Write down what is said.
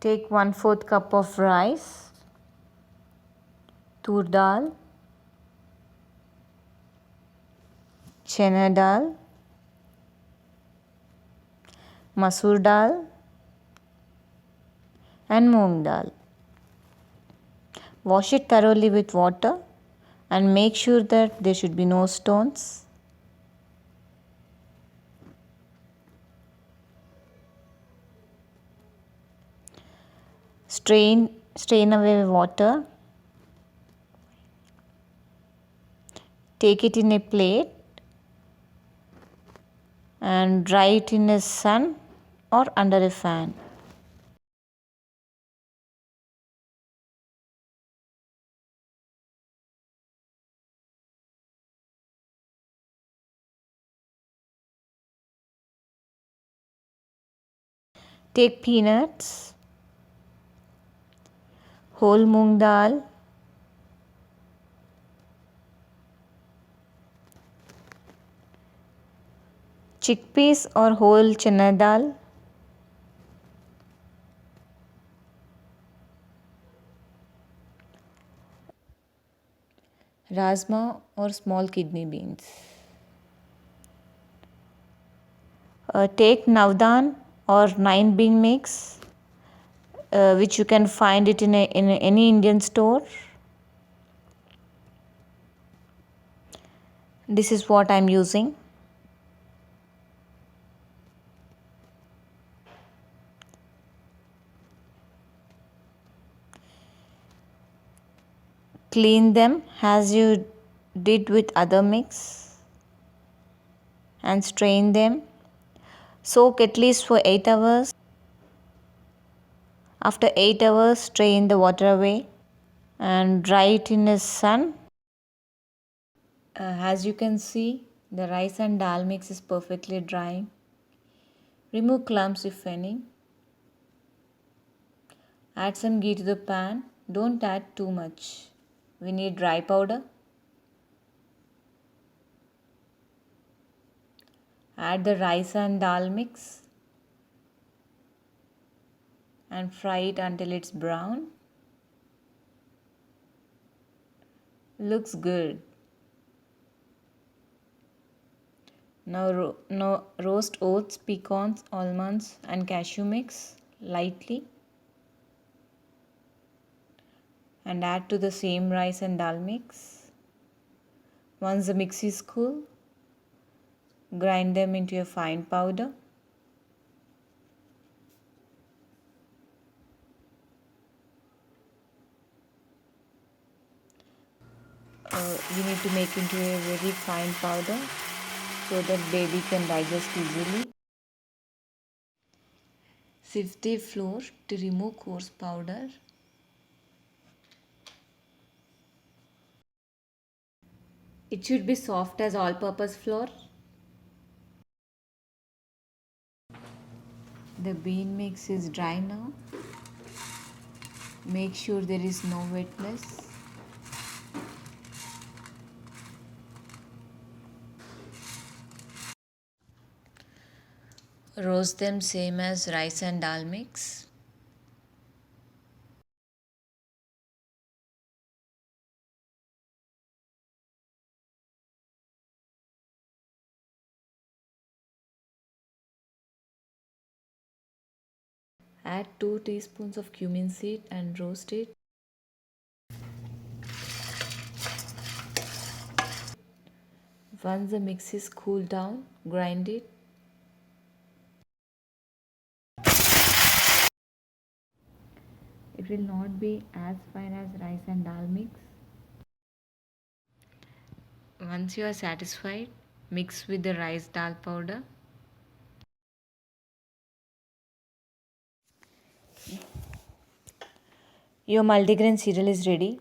Take 1/4 cup of rice, tur dal, chana dal, masoor dal and moong dal. Wash it thoroughly with water and make sure that there should be no stones. Strain away water. Take it in a plate and dry it in the sun or under a fan. Take peanuts, whole moong dal, chickpeas or whole chana dal, rajma or small kidney beans. Take navdan or 9 bean mix, which you can find it in any Indian store. This is what I am using. Clean them as you did with other mix and strain them. Soak at least for 8 hours. After 8 hours, strain the water away and dry it in the sun. As you can see, the rice and dal mix is perfectly dry. Remove clumps if any. Add some ghee to the pan. Don't add too much. We need dry powder. Add the rice and dal mix and fry it until it's brown. Looks good. Now roast oats, pecans, almonds and cashew mix lightly and add to the same rice and dal mix. Once the mix is cool, grind them into a fine powder. You need to make into a very fine powder so that baby can digest easily. Sift the flour to remove coarse powder. It should be soft as all-purpose flour. The bean mix is dry now. Make sure there is no wetness. Roast them same as rice and dal mix. Add 2 teaspoons of cumin seed and roast it. Once the mix is cooled down, grind it. It will not be as fine as rice and dal mix. Once you are satisfied, mix with the rice dal powder. Your multigrain cereal is ready.